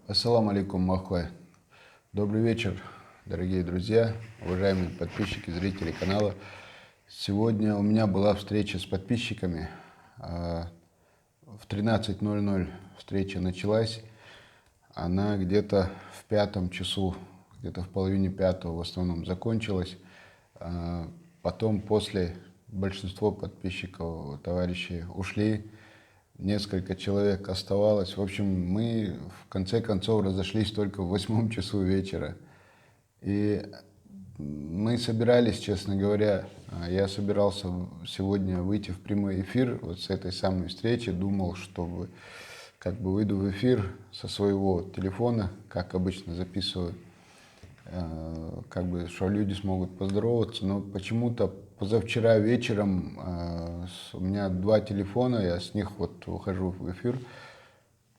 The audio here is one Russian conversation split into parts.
Ассаламу алейкум, махвай. Добрый вечер, дорогие друзья, уважаемые подписчики, зрители канала. Сегодня у меня была встреча с подписчиками. В 13:00 встреча началась. Она где-то в 5 часу, где-то в половине 5 в основном закончилась. Потом после большинство подписчиков, товарищей ушли. Несколько человек оставалось. В общем, мы в конце концов разошлись только в 8 часу вечера. И мы собирались, честно говоря, я собирался сегодня выйти в прямой эфир вот с этой самой встречи. Думал, что как бы выйду в эфир со своего телефона, как обычно записываю, как бы, что люди смогут поздороваться. Но почему-то позавчера вечером у меня 2 телефона, я с них вот выхожу в эфир.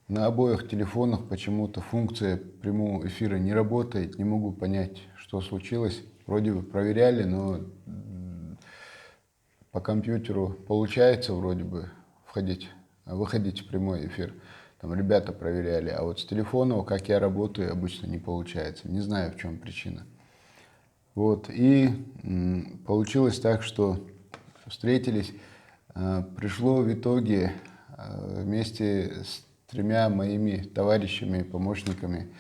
На обоих телефонах почему-то функция прямого эфира не работает, не могу понять, что случилось. Вроде бы проверяли, но по компьютеру получается вроде бы выходить в прямой эфир. Там ребята проверяли, а вот с телефона, как я работаю, обычно не получается. Не знаю, в чем причина. Вот, и получилось так, что встретились, пришло в итоге вместе с 3 моими товарищами, помощниками,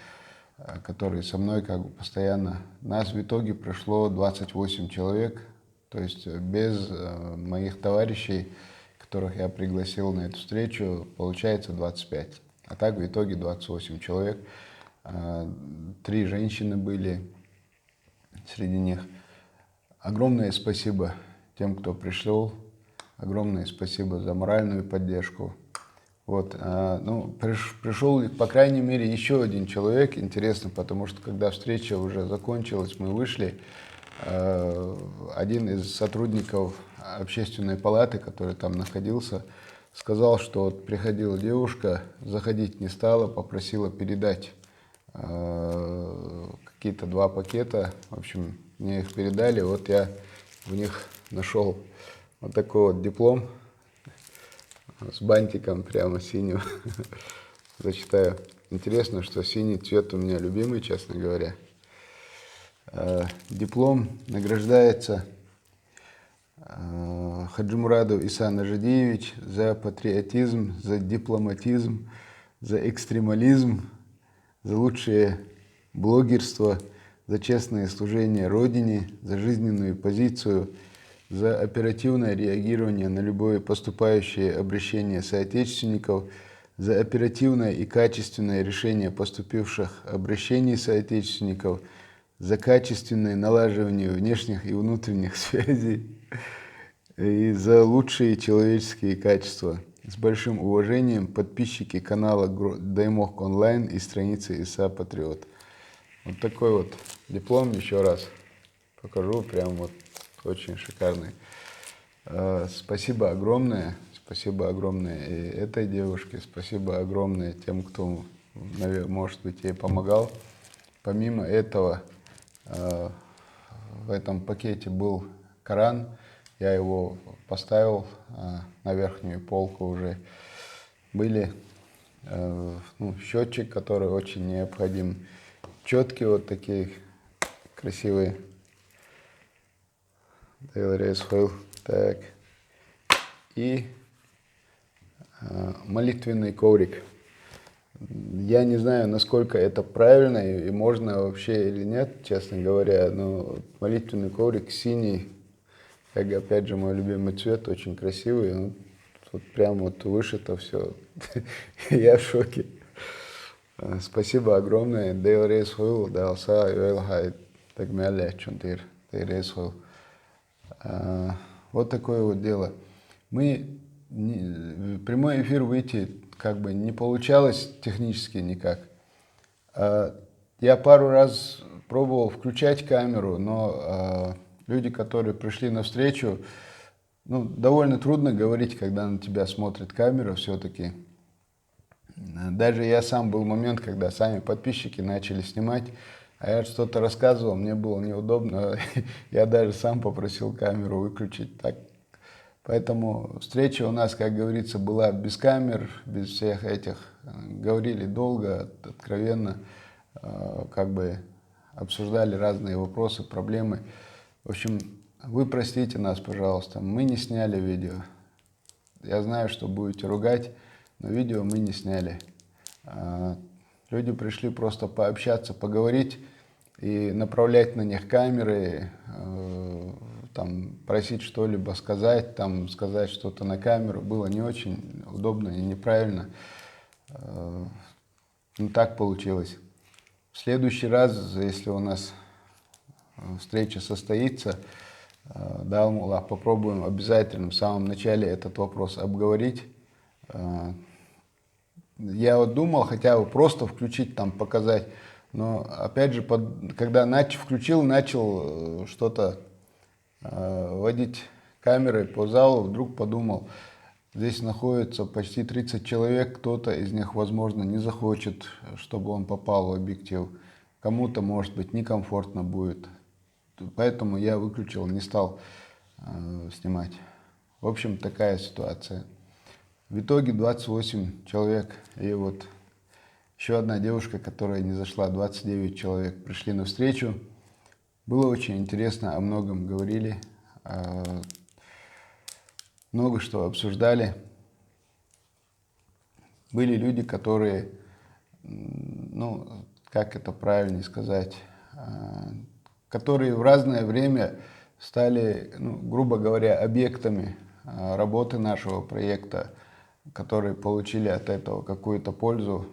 которые со мной как бы постоянно, нас в итоге пришло 28 человек, то есть без моих товарищей, которых я пригласил на эту встречу, получается 25. А так в итоге 28 человек, 3 женщины были среди них. Огромное спасибо тем, кто пришел. Огромное спасибо за моральную поддержку. Вот, пришел, по крайней мере, еще один человек. Интересно, потому что когда встреча уже закончилась, мы вышли. Один из сотрудников общественной палаты, который там находился, сказал, что вот приходила девушка, заходить не стала, попросила передать какие-то 2 пакета. В общем, мне их передали. Вот я в них нашел вот такой вот диплом с бантиком прямо синим. Зачитаю. Интересно, что синий цвет у меня любимый, честно говоря. Диплом награждается Хаджимурадов Иса Нажидиевич за патриотизм, за дипломатизм, за экстремализм, за лучшее блогерство, за честное служение Родине, за жизненную позицию, за оперативное реагирование на любое поступающее обращение соотечественников, за оперативное и качественное решение поступивших обращений соотечественников, за качественное налаживание внешних и внутренних связей и за лучшие человеческие качества. С большим уважением, подписчики канала Даймок Онлайн и страницы Иса Патриот. Вот такой вот диплом, еще раз покажу, прям вот очень шикарный. Спасибо огромное и этой девушке, спасибо огромное тем, кто, может быть, ей помогал. Помимо этого, в этом пакете был Коран. Я его поставил на верхнюю полку уже. Были счетчик, который очень необходим. Четки вот такие красивые. Так. И молитвенный коврик. Я не знаю, насколько это правильно и можно вообще или нет, честно говоря, но молитвенный коврик синий, как опять же мой любимый цвет, очень красивый. Тут прям вот вышито все. Я в шоке. Спасибо огромное. Вот такое вот дело. В прямой эфир выйти как бы не получалось технически никак. Я пару раз пробовал включать камеру, но люди, которые пришли на встречу, довольно трудно говорить, когда на тебя смотрит камера все-таки. Даже я сам был момент, когда сами подписчики начали снимать, а я что-то рассказывал, мне было неудобно. Я даже сам попросил камеру выключить. Так Поэтому встреча у нас, как говорится, была без камер, без всех этих. Говорили долго, откровенно, как бы обсуждали разные вопросы, проблемы. В общем, вы простите нас, пожалуйста, мы не сняли видео. Я знаю, что будете ругать, но видео мы не сняли. Люди пришли просто пообщаться, поговорить и направлять на них камеры, там, просить что-либо сказать, там, сказать что-то на камеру было не очень удобно и неправильно. Ну, так получилось. В следующий раз, если у нас встреча состоится, да, Аллах, попробуем обязательно в самом начале этот вопрос обговорить. Я вот думал хотя бы просто включить, там, показать, но опять же, когда включил, начал что-то водить камерой по залу, вдруг подумал, здесь находится почти 30 человек, кто-то из них, возможно, не захочет, чтобы он попал в объектив. Кому-то, может быть, некомфортно будет. Поэтому я выключил, не стал снимать. В общем, такая ситуация. В итоге 28 человек. И вот еще одна девушка, которая не зашла, 29 человек пришли на встречу. Было очень интересно, о многом говорили, много что обсуждали. Были люди, которые, ну, как это правильнее сказать, которые в разное время стали, ну, грубо говоря, объектами работы нашего проекта, которые получили от этого какую-то пользу.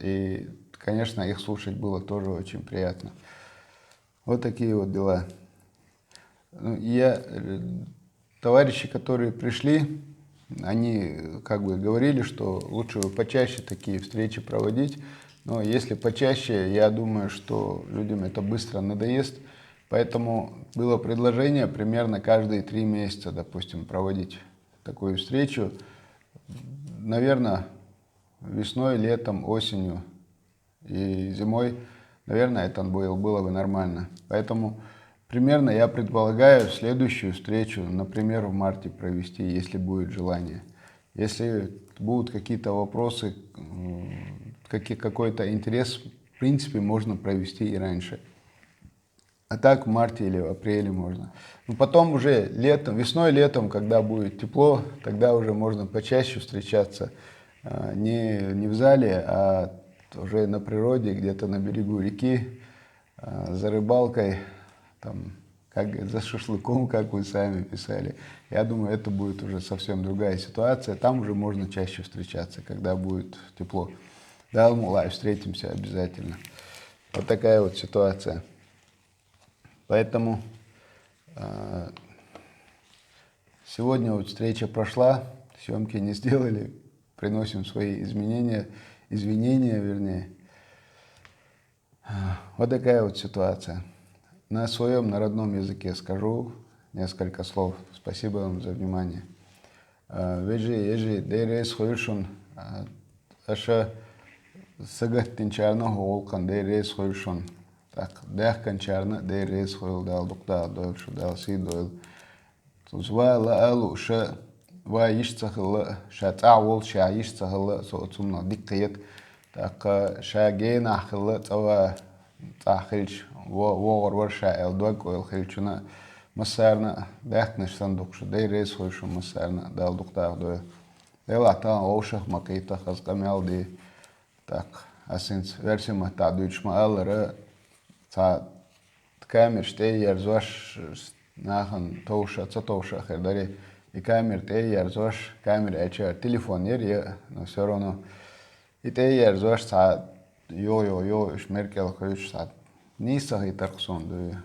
И, конечно, их слушать было тоже очень приятно. Вот такие вот дела. Товарищи, которые пришли, они как бы говорили, что лучше почаще такие встречи проводить. Но если почаще, я думаю, что людям это быстро надоест. Поэтому было предложение примерно каждые 3 месяца, допустим, проводить такую встречу. Наверное, весной, летом, осенью и зимой, наверное, это было бы нормально. Поэтому примерно я предполагаю следующую встречу, например, в марте провести, если будет желание. Если будут какие-то вопросы, какой-то интерес, в принципе, можно провести и раньше. А так в марте или в апреле можно. Но потом уже летом, весной, летом, когда будет тепло, тогда уже можно почаще встречаться. Не в зале, а уже на природе, где-то на берегу реки, за рыбалкой, там, как за шашлыком, как вы сами писали. Я думаю, это будет уже совсем другая ситуация. Там уже можно чаще встречаться, когда будет тепло. Да, Алмулай, встретимся обязательно. Вот такая вот ситуация. Поэтому сегодня вот встреча прошла, съемки не сделали, приносим свои извинения, вернее. Вот такая вот ситуация. На своем народном языке скажу несколько слов. Спасибо вам за внимание. Вежи, ежи, дейрес хойшун, аша сагат тинчарна холкан дейрес хойшун. Так, дэх канчарна дейрес хойл дал дуктал дойл шу дал си дойл. Тузва ла алу ша ва ишцахла ша таавол ша ишцахла соцумна диктает. Так, ша гейна хла тава тахилч وغر ورشة الدوق والخيلشنا مسارنا داخنش صندوق شو داي ريس خوي شو مسارنا دال دوق داخ دو دايلا تا ووشخ مقيتا خز قميال دي так асинц версима та дучма алра та камер штей ярзош нахан тоуша цатоуша хердари и камер тей ярзош камер эчер телефон я но все равно и тей ярзош та йо шмеркел хойш та Нисахи тарксон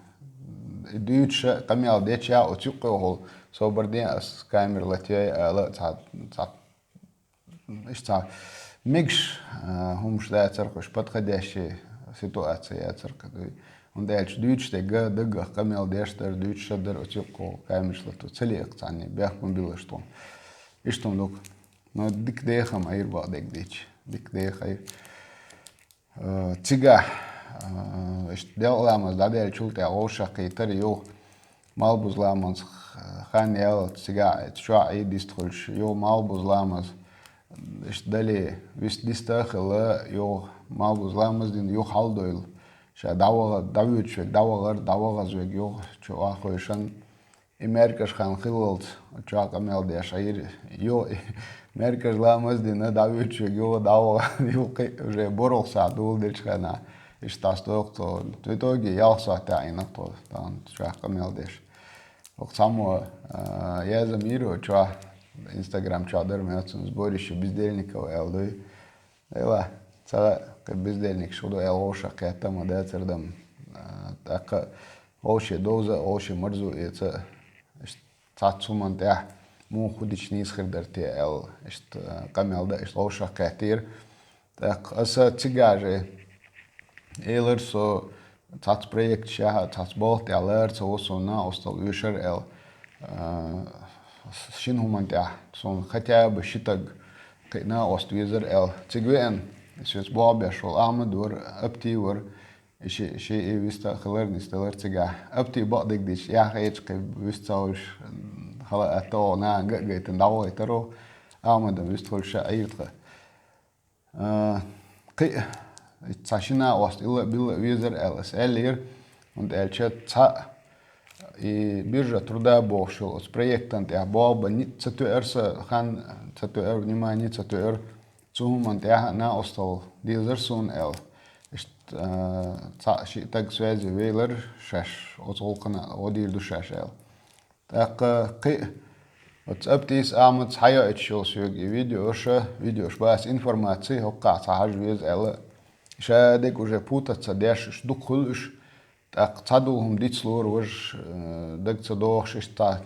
дүйче камел деча отюкол соборден ас камер латьяй ала цат ишта мигш хумш да царкош подходящая ситуация царка он дальше дүйче га камел дештер дүйче дер отюкол камер шлату цели цани бях мобила что и что док но дик дехам айрба дек деч дик дехай цига Делаемость, да, чулте, лошадь, и тери, mal buzlamaz han yel ciga şua iyi distholş yo mal buzlamaz işte dali vis distakla yo mal buzlamaz din yo haldoyl şa davüçvek davagar yo çoğa koyşan Amerikas han khillt çoğa kamel de şair yo Amerikas lamaz din davüçvek yo dava yo уже боролся дул дельчана işte to в итоге я сата ина то там çoğa kamel de Само я замирую, что Инстаграм, что дермятся сборище бездельников, элды. Ела, цара как бездельник, что до элоша, как там адецердам, так олше доза, олше мързу и ца, цацуман тя, му худични изхърдър тя ел, камелда, олша катир. Так, аса цигаже, елър со Tats project ja, tats bolt ja leert zo so na ostal usher el shin humant ja son хотя бы shitag na ost user el цигвен es bob ja shol amadur apti wor shi vista khalar nistalar цига apti badik dis ja geit vista us hala ato na gait ndaw itaro amada vistol sha aytra Zashina ost illa bil user LSL und elchat ca и биржа труда бошел с проектом я боба не цатуэрса хан цатуэр внимание цатуэр цуман я на остал дизерсон эл ca ши так связи вейлер шаш отолкана одир душаш эл так кы вот аптис амат хая этшол сюги видео шбас информации хокка цахаж вез эл Шадик уже путаться деш духулш так цадулхум дицлор уж декца дохшишта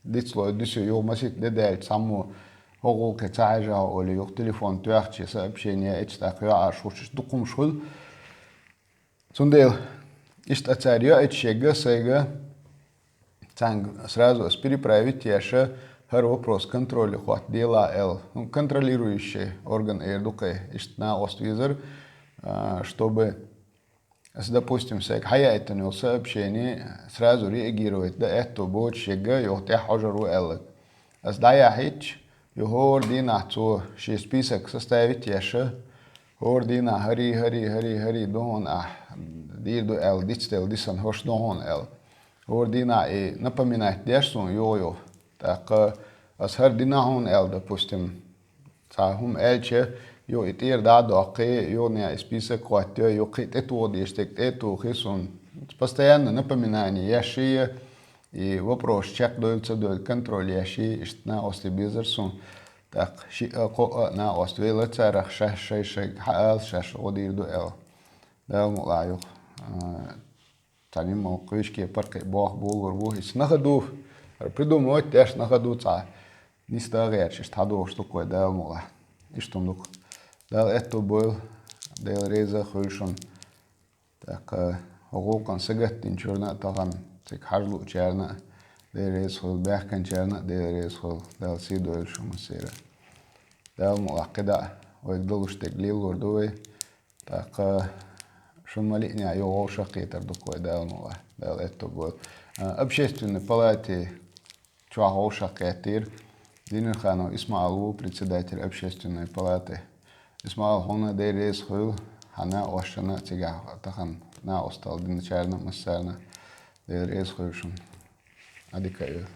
дицло дисю ё масит дедель саму хогол кецажа или ё телефон тяхчи сообщение так я шуш духум шул сундел ist царя этшега сега цанг сразу переправить яша Her вопрос контроля хват дела L. Контролирующий орган эрдукай ist на оствизер чтобы, допустим, хаяйтанил сообщение, сразу реагировать, да это будет шега, йохтя хожару эллик. Да я хич, його дина цо ши список составить яша, дина хари, дон, дирду эл, дичтел, дисан хош дон эл. Дина и напоминать дешсон йо. Так, хар дина хон эл, допустим, хум элче, Jo it da доки, jo не список хватит, jo кит это дестек, это хисон. Постоянно напоминание, яши и вопрос, чек доится до контроль, яши, на ости бизнесу. Так, на ости велицарах, шаш, хаал, шаш, одир до эл. Да, мулаю. Таним мол крышки паркай бог булгур бухис. На ходу, придумывать теж на ходу, не старый, что такое, да, мула. И что ну. Dal etto bol del reza khulshon tak huquqan sagattin churna tagan tik harlu charna del rez khul bahkan charna del rez khul dal sido el shumasira dal muaqida ويقدروا تقليل وردوي так шумалиня его шахитер дукой дал это бол общественной палате чуахо шахитер Динерханов Исмаилу председатель общественной палаты Исмаил хона дерес хул хана ошана тига тахан на остал динчарна массарна дерес хулшун адикаю